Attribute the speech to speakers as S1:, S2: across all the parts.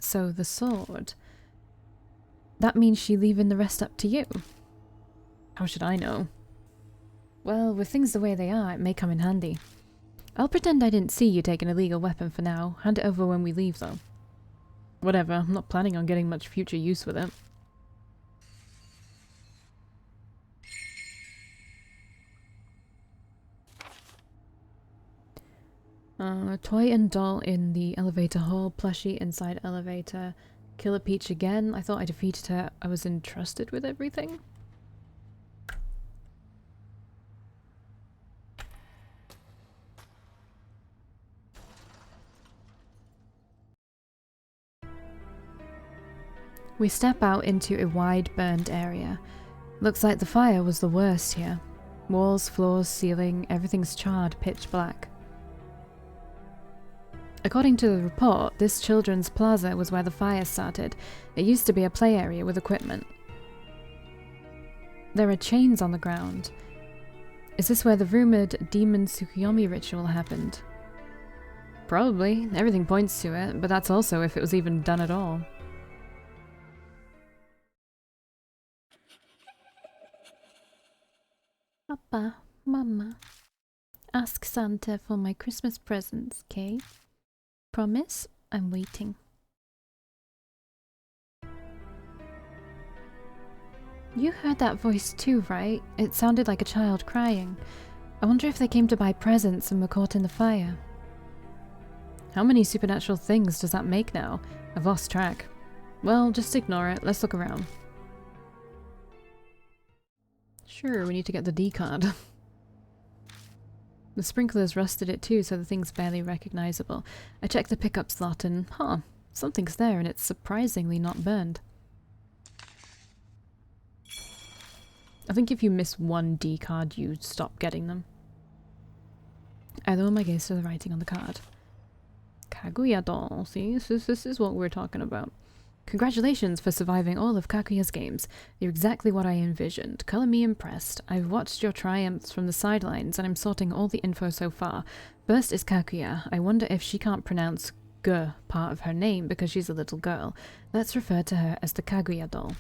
S1: So the sword... That means she leaving the rest up to you. How should I know? Well, with things the way they are, it may come in handy. I'll pretend I didn't see you take an illegal weapon for now. Hand it over when we leave, though. Whatever, I'm not planning on getting much future use with it. Toy and doll in the elevator hall, plushie inside elevator. Killer Peach again. I thought I defeated her. I was entrusted with everything. We step out into a wide, burned area. Looks like the fire was the worst here. Walls, floors, ceiling, everything's charred pitch black. According to the report, this children's plaza was where the fire started. It used to be a play area with equipment. There are chains on the ground. Is this where the rumored demon Tsukuyomi ritual happened? Probably. Everything points to it, but that's also if it was even done at all. Papa, Mama, ask Santa for my Christmas presents, okay? Promise? I'm waiting. You heard that voice too, right? It sounded like a child crying. I wonder if they came to buy presents and were caught in the fire. How many supernatural things does that make now? I've lost track. Well, just ignore it. Let's look around. Sure, we need to get the D card. The sprinklers rusted it too, so the thing's barely recognizable. I checked the pickup slot and, something's there and it's surprisingly not burned. I think if you miss one D card, you stop getting them. I lower my gaze to the writing on the card. Kaguya doll, see? This is what we're talking about. Congratulations for surviving all of Kaguya's games. You're exactly what I envisioned. Color me impressed. I've watched your triumphs from the sidelines and I'm sorting all the info so far. First is Kaguya. I wonder if she can't pronounce G part of her name because she's a little girl. Let's refer to her as the Kaguya doll.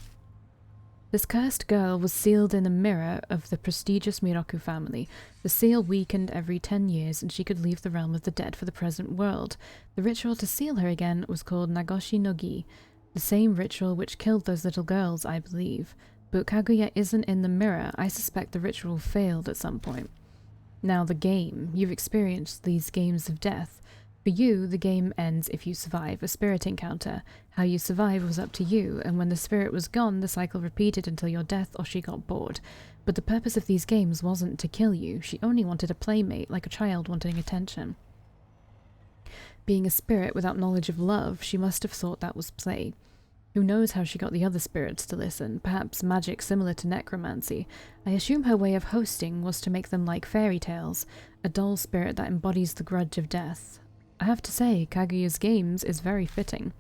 S1: This cursed girl was sealed in a mirror of the prestigious Miroku family. The seal weakened every 10 years and she could leave the realm of the dead for the present world. The ritual to seal her again was called Nagoshi no Gi. The same ritual which killed those little girls, I believe. But Kaguya isn't in the mirror. I suspect the ritual failed at some point. Now the game. You've experienced these games of death. For you, the game ends if you survive a spirit encounter. How you survive was up to you, and when the spirit was gone, the cycle repeated until your death or she got bored. But the purpose of these games wasn't to kill you. She only wanted a playmate, like a child wanting attention. Being a spirit without knowledge of love, she must have thought that was play. Who knows how she got the other spirits to listen, perhaps magic similar to necromancy. I assume her way of hosting was to make them like fairy tales, a dull spirit that embodies the grudge of death. I have to say, Kaguya's games is very fitting.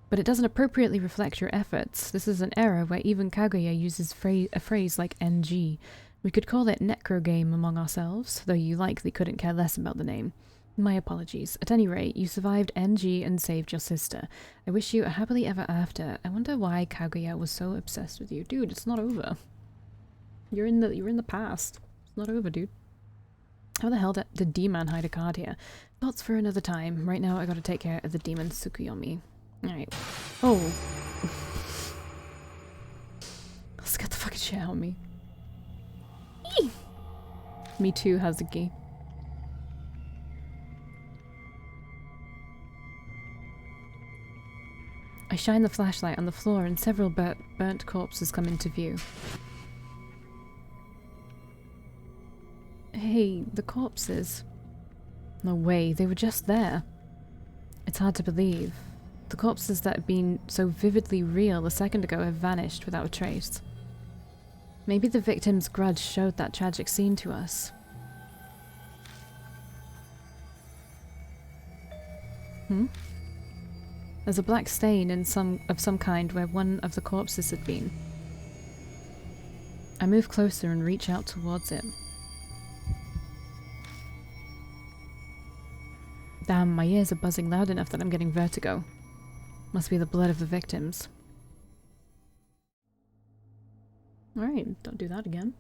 S1: But it doesn't appropriately reflect your efforts. This is an era where even Kaguya uses a phrase like NG. We could call it necro game among ourselves, though you likely couldn't care less about the name. My apologies. At any rate, you survived NG and saved your sister. I wish you a happily ever after. I wonder why Kaguya was so obsessed with you. Dude, it's not over. You're in the past. It's not over, dude. How the hell did D-Man hide a card here? Thoughts for another time. Right now I gotta take care of the demon Tsukuyomi. Alright. Oh. Let's get the fucking shit out of me. Eee! Me too, Hazuki. I shine the flashlight on the floor and several burnt corpses come into view. Hey, the corpses. No way, they were just there. It's hard to believe. The corpses that had been so vividly real a second ago have vanished without a trace. Maybe the victim's grudge showed that tragic scene to us. There's a black stain of some kind where one of the corpses had been. I move closer and reach out towards it. Damn, my ears are buzzing loud enough that I'm getting vertigo. Must be the blood of the victims. Alright, don't do that again.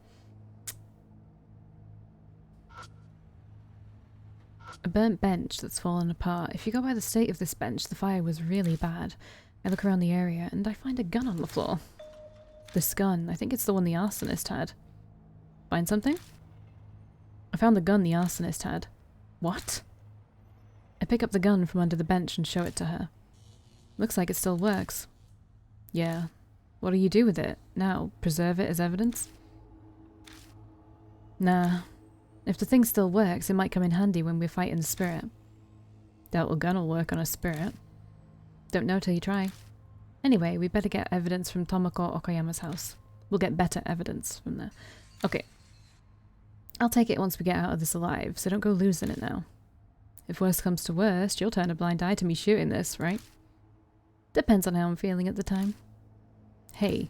S1: A burnt bench that's fallen apart. If you go by the state of this bench, the fire was really bad. I look around the area and I find a gun on the floor. This gun, I think it's the one the arsonist had. Find something? I found the gun the arsonist had. What? I pick up the gun from under the bench and show it to her. Looks like it still works. Yeah. What do you do with it? Now, preserve it as evidence? Nah. If the thing still works, it might come in handy when we're fighting the spirit. Doubt a gun will work on a spirit. Don't know till you try. Anyway, we better get evidence from Tomoko Okayama's house. We'll get better evidence from there. Okay. I'll take it once we get out of this alive, so don't go losing it now. If worst comes to worst, you'll turn a blind eye to me shooting this, right? Depends on how I'm feeling at the time. Hey.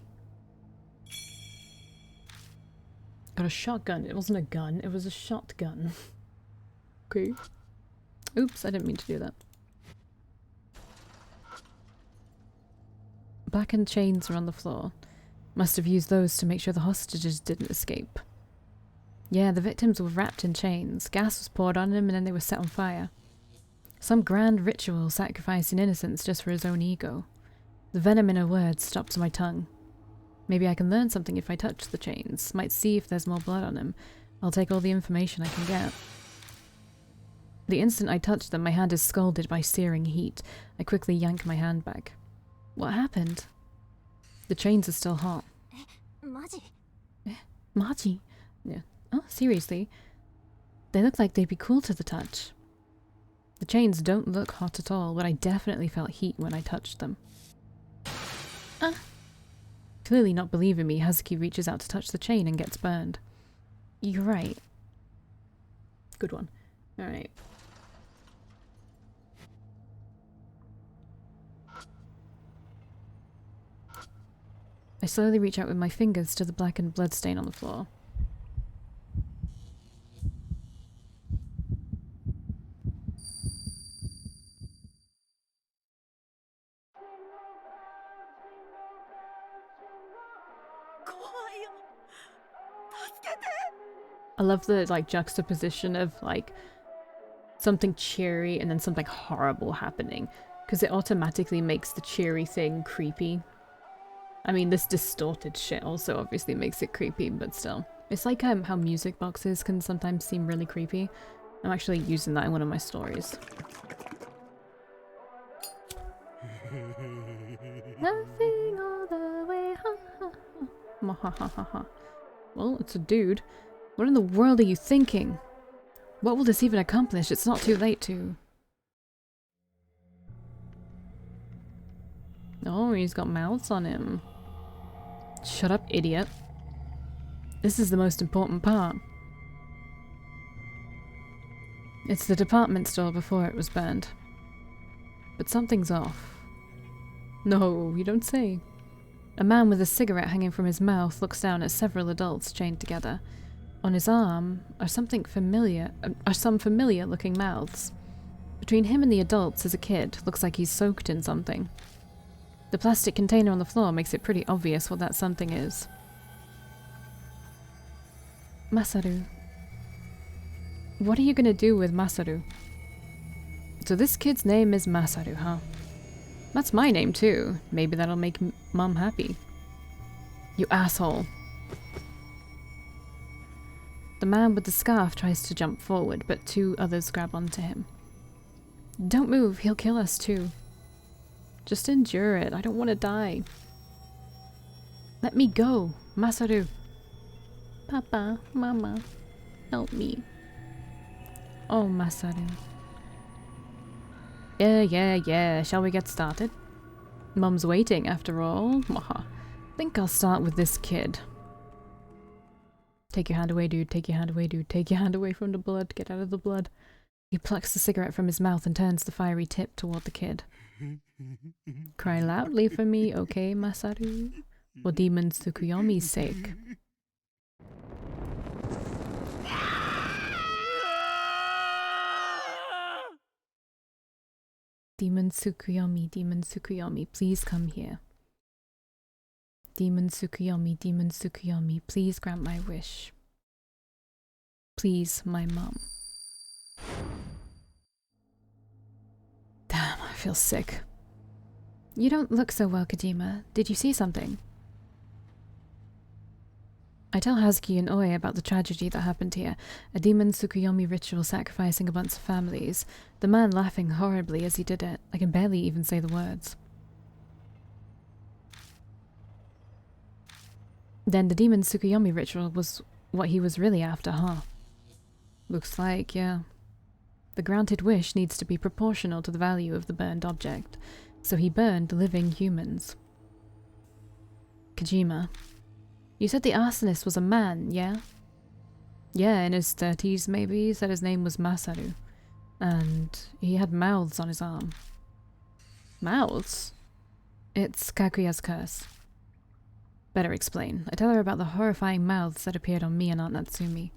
S1: Got a shotgun. It wasn't a gun, it was a shotgun. Okay. Oops, I didn't mean to do that. Blackened chains are on the floor. Must have used those to make sure the hostages didn't escape. Yeah, the victims were wrapped in chains. Gas was poured on them and then they were set on fire. Some grand ritual sacrificing innocence just for his own ego. The venom in her words stops my tongue. Maybe I can learn something if I touch the chains. Might see if there's more blood on them. I'll take all the information I can get. The instant I touch them, my hand is scalded by searing heat. I quickly yank my hand back. What happened? The chains are still hot. Maji? Yeah. Oh, seriously? They look like they'd be cool to the touch. The chains don't look hot at all, but I definitely felt heat when I touched them. Ah! Clearly not believing me, Hazuki reaches out to touch the chain and gets burned. You're right. Good one. Alright. I slowly reach out with my fingers to the blackened bloodstain on the floor. I love the like juxtaposition of like something cheery and then something horrible happening, because it automatically makes the cheery thing creepy. I mean, this distorted shit also obviously makes it creepy, but still. It's like how music boxes can sometimes seem really creepy. I'm actually using that in one of my stories. Laughing all the way, ha ha ha. Ha ha ha ha. Well, it's a dude. What in the world are you thinking? What will this even accomplish? It's not too late to... Oh, he's got mouths on him. Shut up, idiot. This is the most important part. It's the department store before it was burned. But something's off. No, you don't say. A man with a cigarette hanging from his mouth looks down at several adults chained together. On his arm are some familiar looking mouths. Between him and the adults is a kid, looks like he's soaked in something. The plastic container on the floor makes it pretty obvious what that something is. Masaru. What are you gonna do with Masaru? So this kid's name is Masaru, huh? That's my name too. Maybe that'll make Mom happy. You asshole. The man with the scarf tries to jump forward, but two others grab onto him. Don't move, he'll kill us too. Just endure it, I don't want to die. Let me go, Masaru. Papa, Mama, help me. Oh, Masaru. Yeah, shall we get started? Mum's waiting after all. Think I'll start with this kid. Take your hand away, dude. Take your hand away, dude. Take your hand away from the blood. Get out of the blood. He plucks the cigarette from his mouth and turns the fiery tip toward the kid. Cry loudly for me, okay, Masaru? For Demon Tsukuyomi's sake. Demon Tsukuyomi, please come here. Demon Tsukuyomi, please grant my wish. Please, my mom. Damn, I feel sick. You don't look so well, Kojima. Did you see something? I tell Hazuki and Oi about the tragedy that happened here, a demon Tsukuyomi ritual sacrificing a bunch of families, the man laughing horribly as he did it. I can barely even say the words. Then the demon Tsukuyomi ritual was what he was really after, huh? Looks like, yeah. The granted wish needs to be proportional to the value of the burned object, so he burned living humans. Kojima. You said the arsonist was a man, yeah? Yeah, in his 30s maybe. He said his name was Masaru. And he had mouths on his arm. Mouths? It's Kaguya's curse. Better explain. I tell her about the horrifying mouths that appeared on me and Aunt Natsumi.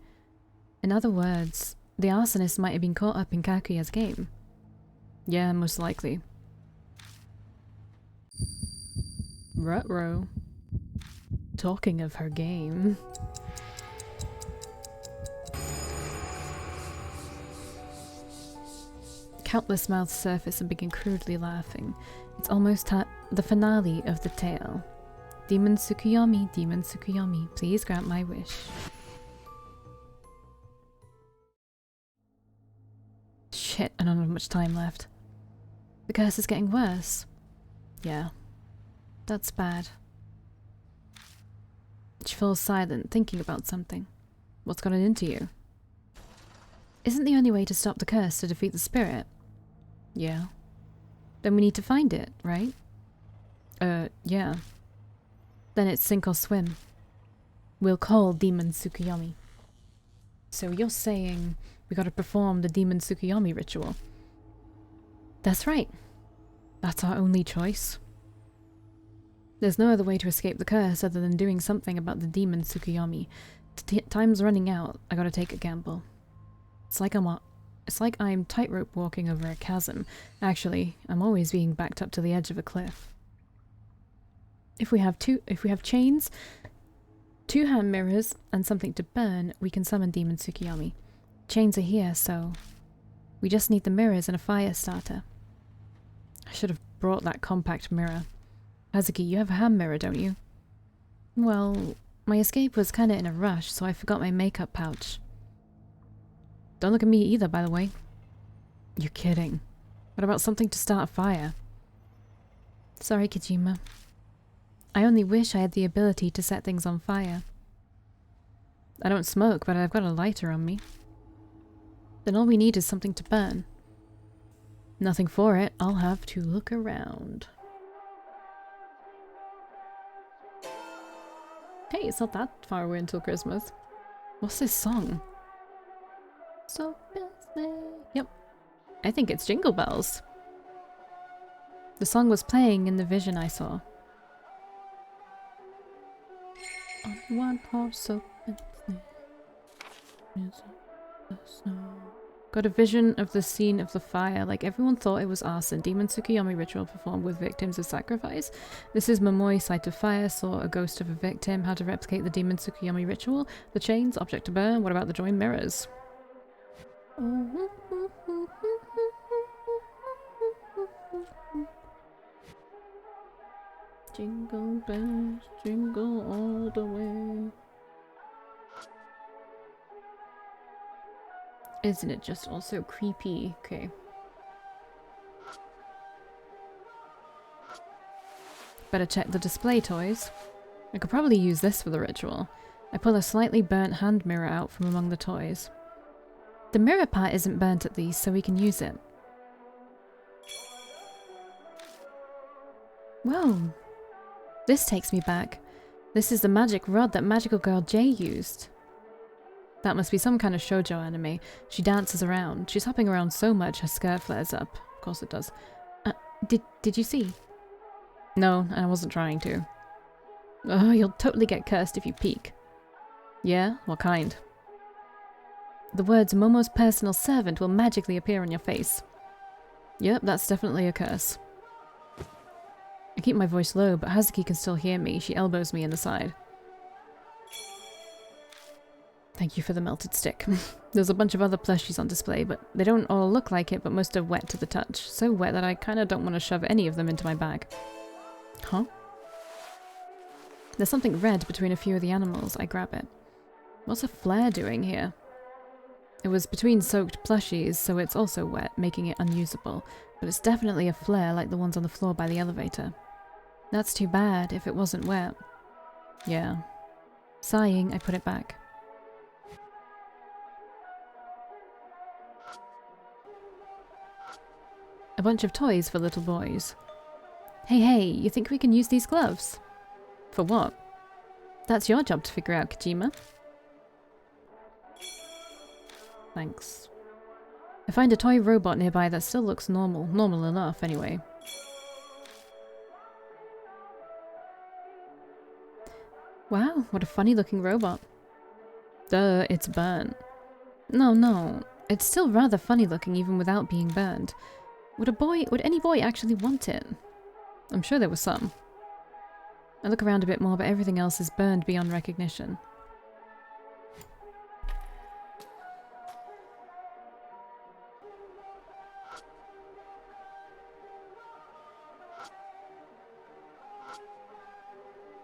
S1: In other words, the arsonist might have been caught up in Kaguya's game. Yeah, most likely. Ruh-roh. Talking of her game. Countless mouths surface and begin crudely laughing. It's almost the finale of the tale. Demon Tsukuyomi, please grant my wish. Shit, I don't have much time left. The curse is getting worse. Yeah. That's bad. She falls silent, thinking about something. What's gotten into you? Isn't the only way to stop the curse to defeat the spirit? Yeah. Then we need to find it, right? Yeah. Then it's sink or swim. We'll call Demon Tsukuyomi. So you're saying we gotta perform the Demon Tsukuyomi ritual? That's right. That's our only choice. There's no other way to escape the curse other than doing something about the Demon Tsukuyomi. Time's running out. I gotta take a gamble. It's like I'm tightrope walking over a chasm. Actually, I'm always being backed up to the edge of a cliff. If we have chains, 2 hand mirrors, and something to burn, we can summon Demon Tsukuyomi. Chains are here, so we just need the mirrors and a fire starter. I should have brought that compact mirror. Hazuki, you have a hand mirror, don't you? Well, my escape was kinda in a rush, so I forgot my makeup pouch. Don't look at me either, by the way. You're kidding. What about something to start a fire? Sorry, Kojima. I only wish I had the ability to set things on fire. I don't smoke, but I've got a lighter on me. Then all we need is something to burn. Nothing for it, I'll have to look around. Hey, it's not that far away until Christmas. What's this song? So busy. Yep. I think it's Jingle Bells. The song was playing in the vision I saw. On one horse open the snow. Got a vision of the scene of the fire, like everyone thought it was arson. Demon Tsukuyomi ritual performed with victims of sacrifice. This is Momoi, sight of fire, saw a ghost of a victim. How to replicate the Demon Tsukuyomi ritual. The chains, object to burn. What about the joined mirrors? Jingle bells, jingle all the way. Isn't it just also creepy? Okay. Better check the display toys. I could probably use this for the ritual. I pull a slightly burnt hand mirror out from among the toys. The mirror part isn't burnt at least, so we can use it. Whoa! This takes me back. This is the magic rod that magical girl Jay used. That must be some kind of shoujo anime. She dances around. She's hopping around so much her skirt flares up. Of course it does. Did you see? No, I wasn't trying to. Oh, you'll totally get cursed if you peek. Yeah? What kind? The words Momo's personal servant will magically appear on your face. Yep, that's definitely a curse. I keep my voice low, but Hazuki can still hear me. She elbows me in the side. Thank you for the melted stick. There's a bunch of other plushies on display, but they don't all look like it, but most are wet to the touch. So wet that I kinda don't want to shove any of them into my bag. Huh? There's something red between a few of the animals. I grab it. What's a flare doing here? It was between soaked plushies, so it's also wet, making it unusable. But it's definitely a flare like the ones on the floor by the elevator. That's too bad if it wasn't wet. Yeah. Sighing, I put it back. A bunch of toys for little boys. Hey, you think we can use these gloves? For what? That's your job to figure out, Kojima. Thanks. I find a toy robot nearby that still looks normal. Normal enough, anyway. Wow, what a funny looking robot. Duh, it's burnt. No, it's still rather funny looking even without being burned. Would any boy actually want it? I'm sure there was some. I look around a bit more, but everything else is burned beyond recognition.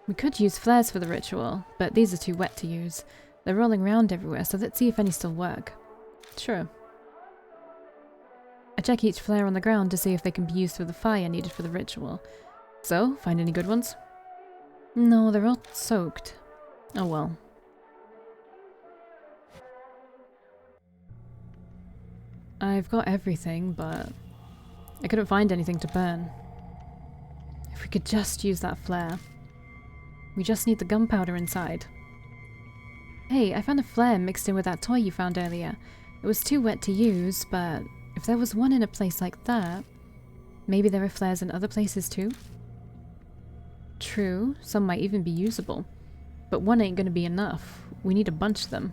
S1: We could use flares for the ritual, but these are too wet to use. They're rolling around everywhere, so let's see if any still work. Sure. I check each flare on the ground to see if they can be used for the fire needed for the ritual. So, find any good ones? No, they're all soaked. Oh well. I've got everything, but I couldn't find anything to burn. If we could just use that flare. We just need the gunpowder inside. Hey, I found a flare mixed in with that toy you found earlier. It was too wet to use, but if there was one in a place like that, maybe there are flares in other places too? True, some might even be usable. But one ain't gonna be enough. We need a bunch of them.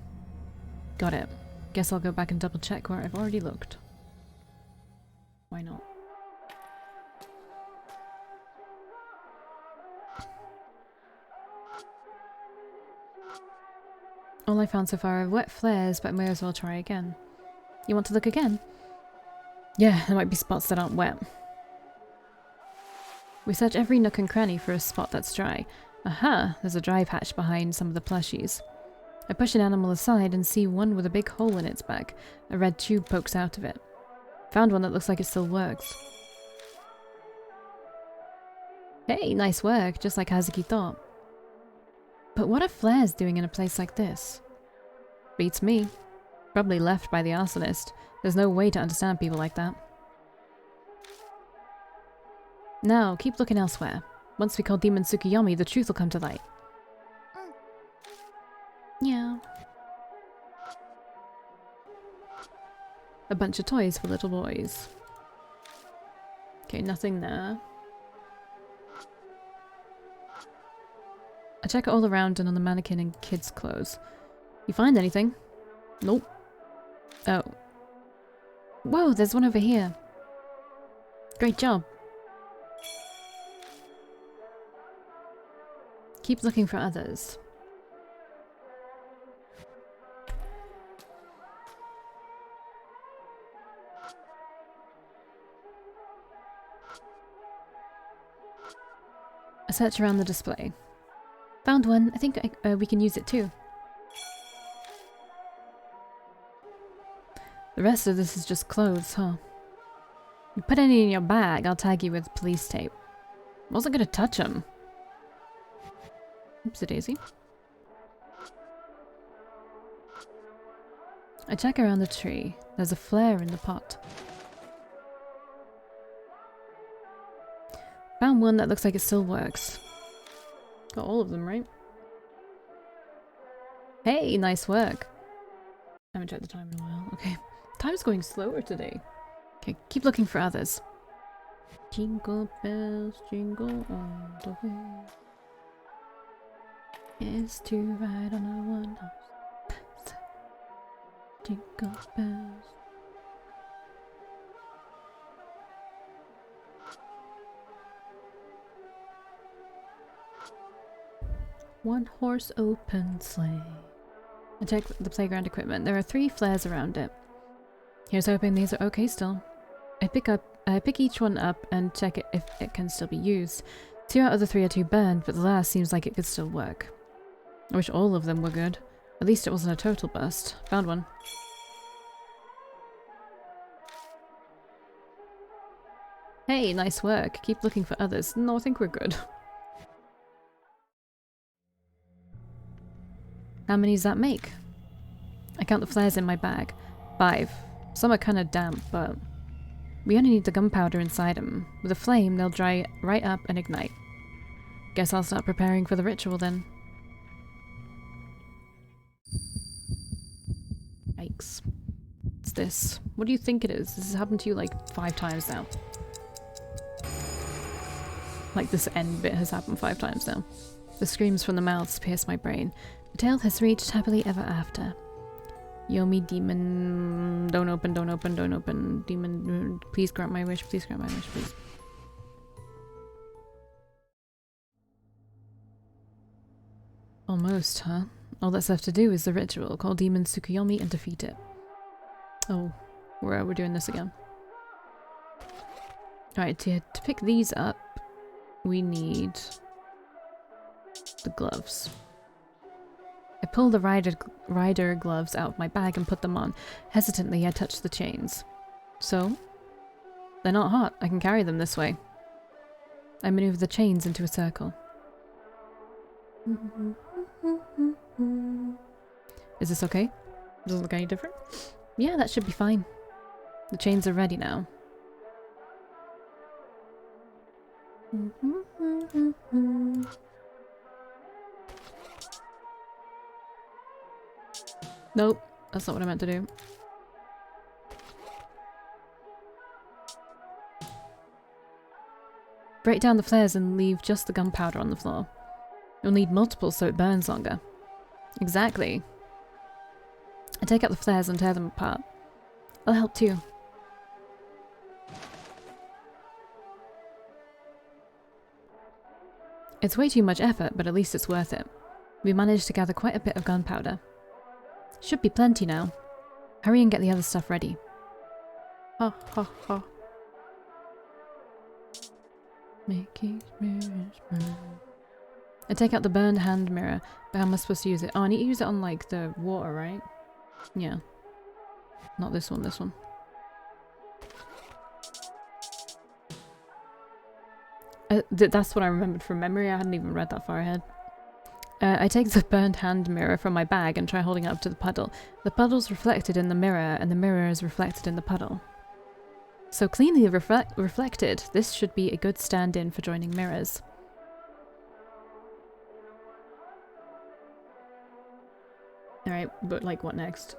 S1: Got it. Guess I'll go back and double check where I've already looked. Why not? All I found so far are wet flares, but I may as well try again. You want to look again? Yeah, there might be spots that aren't wet. We search every nook and cranny for a spot that's dry. Aha! There's a dry patch behind some of the plushies. I push an animal aside and see one with a big hole in its back. A red tube pokes out of it. Found one that looks like it still works. Hey, nice work, just like Hazuki thought. But what are flares doing in a place like this? Beats me. Probably left by the arsonist. There's no way to understand people like that. Now, keep looking elsewhere. Once we call Demon Tsukuyomi, the truth will come to light. Yeah. A bunch of toys for little boys. Okay, nothing there. I check all around and on the mannequin and kids' clothes. You find anything? Nope. Oh. Whoa, there's one over here. Great job. Keep looking for others. I search around the display. Found one. I think we can use it too. The rest of this is just clothes, huh? You put any in your bag, I'll tag you with police tape. Wasn't gonna touch them. Oopsie daisy. I check around the tree. There's a flare in the pot. Found one that looks like it still works. Got all of them, right? Hey, nice work. I haven't checked the time in a while. Okay. Time's going slower today. Okay, keep looking for others. Jingle bells, jingle all the way. It's to ride on a one-horse. Jingle bells. One horse open sleigh. I check the playground equipment. There are 3 flares around it. Here's hoping these are okay still. I pick each one up and check it if it can still be used. 2 out of the 3 are too burned, but the last seems like it could still work. I wish all of them were good. At least it wasn't a total bust. Found one. Hey, nice work. Keep looking for others. No, I think we're good. How many does that make? I count the flares in my bag. 5. Some are kinda damp, but we only need the gunpowder inside them. With a flame, they'll dry right up and ignite. Guess I'll start preparing for the ritual then. Yikes. What's this? What do you think it is? This has happened to you like 5 times now. Like this end bit has happened 5 times now. The screams from the mouths pierce my brain. The tale has reached happily ever after. Yomi demon, don't open, don't open, don't open. Demon, please grant my wish, please grant my wish, please. Almost, huh? All that's left to do is the ritual. Call Demon Tsukuyomi and defeat it. Oh, we're doing this again. Alright, to pick these up, we need the gloves. I pull the rider gloves out of my bag and put them on. Hesitantly, I touch the chains. So? They're not hot. I can carry them this way. I maneuver the chains into a circle. Is this okay? Does it look any different? Yeah, that should be fine. The chains are ready now. Nope, that's not what I meant to do. Break down the flares and leave just the gunpowder on the floor. You'll need multiple so it burns longer. Exactly. I take out the flares and tear them apart. I'll help too. It's way too much effort, but at least it's worth it. We managed to gather quite a bit of gunpowder. Should be plenty now. Hurry and get the other stuff ready. Ha ha ha. Making mirrors burn. I take out the burned hand mirror, but how am I supposed to use it? Oh, I need to use it on like the water, right? Yeah. Not this one, this one. That's what I remembered from memory. I hadn't even read that far ahead. I take the burned hand mirror from my bag and try holding it up to the puddle. The puddle's reflected in the mirror, and the mirror is reflected in the puddle. So cleanly reflected, this should be a good stand-in for joining mirrors. Alright, but like what next?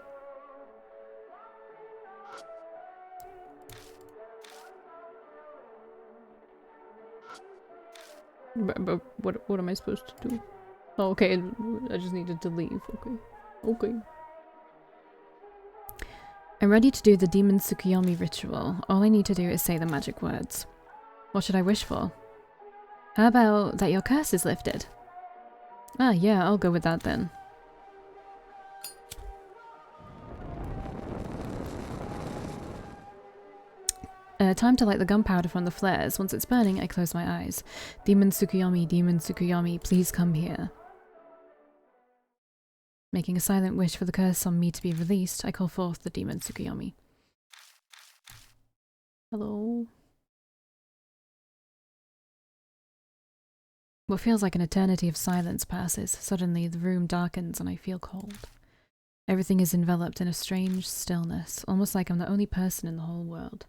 S1: But what am I supposed to do? Oh, okay, I just needed to leave. Okay. Okay. I'm ready to do the Demon Tsukuyomi ritual. All I need to do is say the magic words. What should I wish for? How about that your curse is lifted? Ah, yeah, I'll go with that then. Time to light the gunpowder from the flares. Once it's burning, I close my eyes. Demon Tsukuyomi, please come here. Making a silent wish for the curse on me to be released, I call forth the Demon Tsukuyomi. Hello? What feels like an eternity of silence passes. Suddenly, the room darkens and I feel cold. Everything is enveloped in a strange stillness, almost like I'm the only person in the whole world.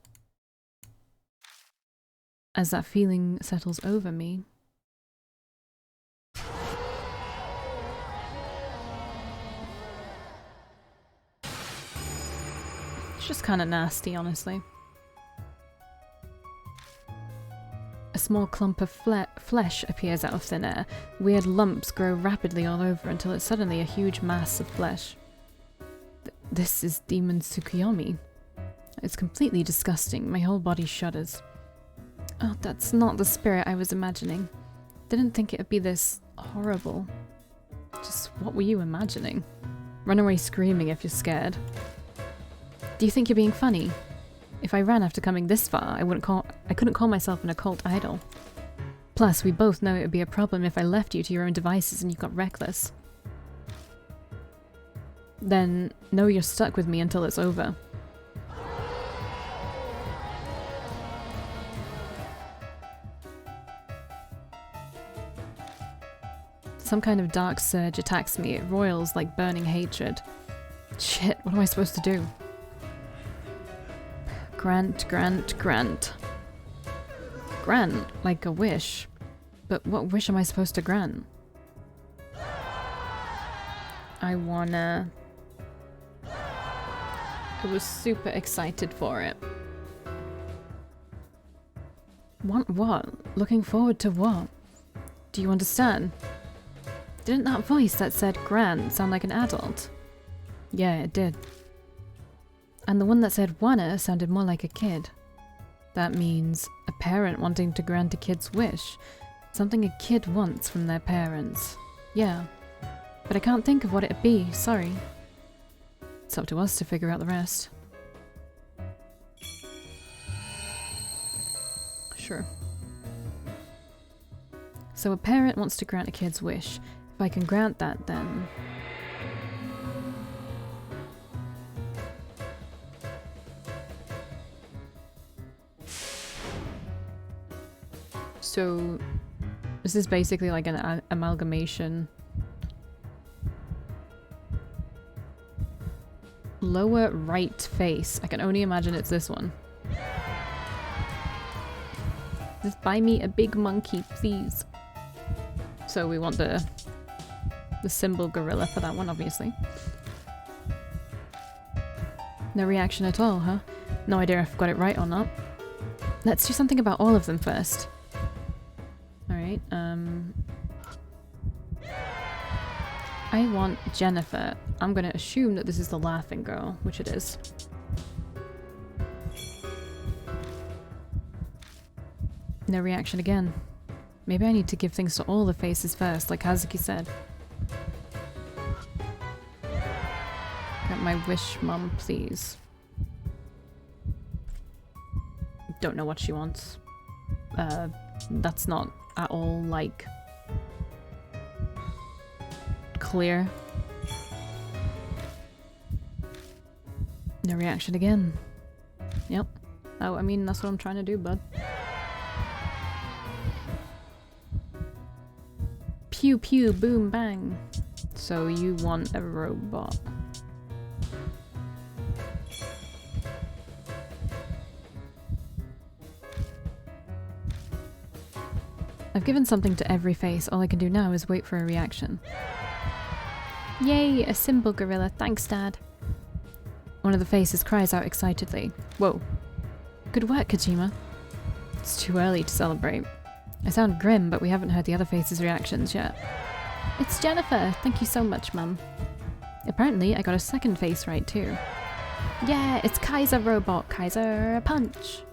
S1: As that feeling settles over me, it's just kind of nasty, honestly. A small clump of flesh appears out of thin air. Weird lumps grow rapidly all over until it's suddenly a huge mass of flesh. This is Demon Tsukuyomi. It's completely disgusting. My whole body shudders. Oh, that's not the spirit I was imagining. Didn't think it would be this horrible. Just what were you imagining? Run away screaming if you're scared. Do you think you're being funny? If I ran after coming this far, I couldn't call myself an occult idol. Plus, we both know it would be a problem if I left you to your own devices and you got reckless. Then, know you're stuck with me until it's over. Some kind of dark surge attacks me. It roils like burning hatred. Shit, what am I supposed to do? Grant, grant, grant. Grant, like a wish. But what wish am I supposed to grant? I wanna... I was super excited for it. Want what? Looking forward to what? Do you understand? Didn't that voice that said Grant sound like an adult? Yeah, it did. And the one that said wanna sounded more like a kid. That means a parent wanting to grant a kid's wish. Something a kid wants from their parents. Yeah. But I can't think of what it'd be, sorry. It's up to us to figure out the rest. Sure. So a parent wants to grant a kid's wish. If I can grant that, then... So... this is basically like an amalgamation. Lower right face. I can only imagine it's this one. Just buy me a big monkey, please. So we want the symbol gorilla for that one, obviously. No reaction at all, huh? No idea if I've got it right or not. Let's do something about all of them first. Alright, I want Jennifer. I'm gonna assume that this is the laughing girl, which it is. No reaction again. Maybe I need to give things to all the faces first, like Hazuki said. Grant my wish, Mum, please. Don't know what she wants. That's not at all, like, clear. No reaction again. Yep. Oh, I mean, that's what I'm trying to do, bud. Pew pew, boom bang. So you want a robot. I've given something to every face. All I can do now is wait for a reaction. Yay, a symbol gorilla. Thanks, Dad. One of the faces cries out excitedly. Whoa. Good work, Kojima. It's too early to celebrate. I sound grim, but we haven't heard the other faces' reactions yet. It's Jennifer! Thank you so much, Mum. Apparently, I got a second face right, too. Yeah, it's Kaiser Robot. Kaiser Punch!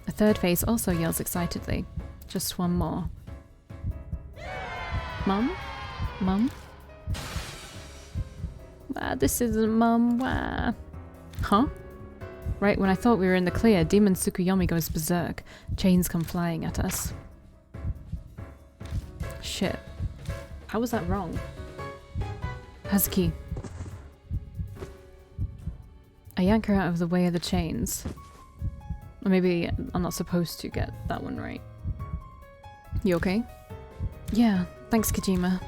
S1: A third face also yells excitedly. Just one more. Mum? Mum? This isn't Mum. Huh? Right when I thought we were in the clear, Demon Tsukuyomi goes berserk. Chains come flying at us. Shit. How was that wrong? Hazuki. I yank her out of the way of the chains. Or maybe I'm not supposed to get that one right. You okay? Yeah, thanks, Kojima.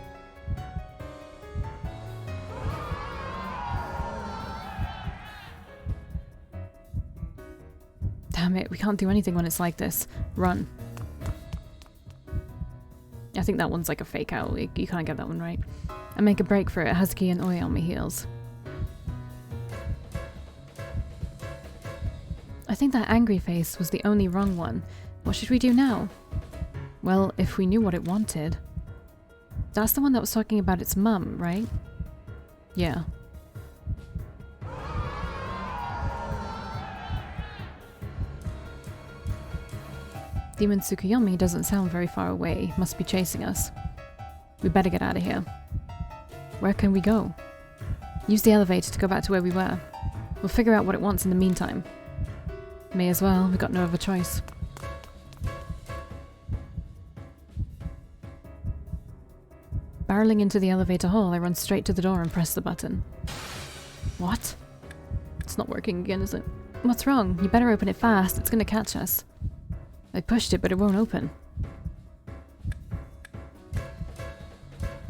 S1: Damn it, we can't do anything when it's like this. Run. I think that one's like a fake out. You can't get that one right. I make a break for it. Hazuki and Oi on my heels. I think that angry face was the only wrong one. What should we do now? Well, if we knew what it wanted. That's the one that was talking about its mum, right? Yeah. Demon Tsukuyomi doesn't sound very far away. Must be chasing us. We better get out of here. Where can we go? Use the elevator to go back to where we were. We'll figure out what it wants in the meantime. May as well, we've got no other choice. Barreling into the elevator hall, I run straight to the door and press the button. What? It's not working again, is it? What's wrong? You better open it fast, it's gonna catch us. I pushed it, but it won't open.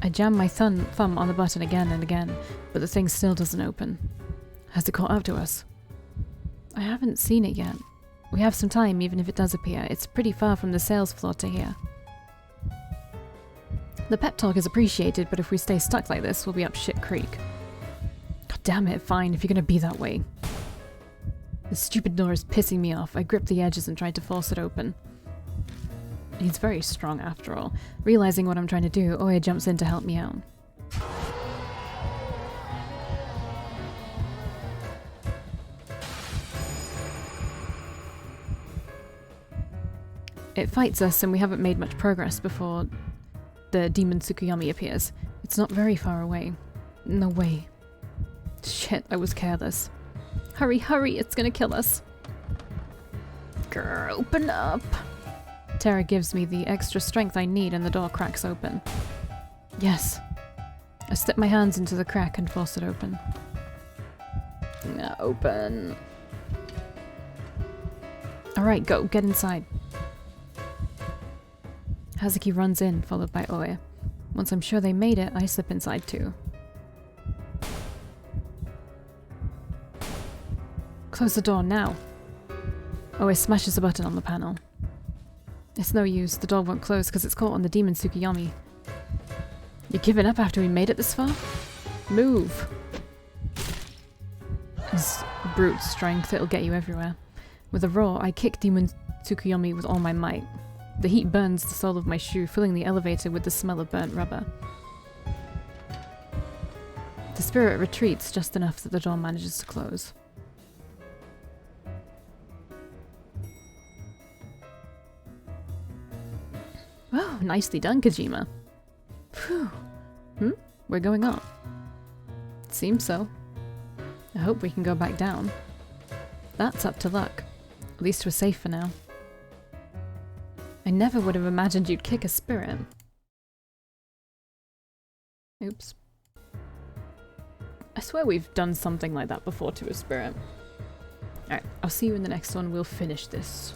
S1: I jam my thumb on the button again and again, but the thing still doesn't open. Has it caught up to us? I haven't seen it yet. We have some time, even if it does appear. It's pretty far from the sales floor to here. The pep talk is appreciated, but if we stay stuck like this, we'll be up shit creek. God damn it, fine, if you're gonna be that way. The stupid door is pissing me off. I grip the edges and try to force it open. He's very strong after all. Realizing what I'm trying to do, Oya jumps in to help me out. It fights us and we haven't made much progress before the demon Tsukuyomi appears. It's not very far away. No way. Shit, I was careless. Hurry, hurry, it's gonna kill us. Grr, open up. Terra gives me the extra strength I need and the door cracks open. Yes. I slip my hands into the crack and force it open. Open. Alright, go, get inside. Hazuki runs in, followed by Oe. Once I'm sure they made it, I slip inside too. Close the door now. Oe smashes a button on the panel. It's no use, the door won't close because it's caught on the demon Tsukuyomi. You're giving up after we made it this far? Move! His brute strength, it'll get you everywhere. With a roar, I kick demon Tsukuyomi with all my might. The heat burns the sole of my shoe, filling the elevator with the smell of burnt rubber. The spirit retreats just enough that the door manages to close. Oh, nicely done, Kojima. Phew. We're going up. Seems so. I hope we can go back down. That's up to luck. At least we're safe for now. I never would have imagined you'd kick a spirit. Oops. I swear we've done something like that before to a spirit. Alright, I'll see you in the next one. We'll finish this.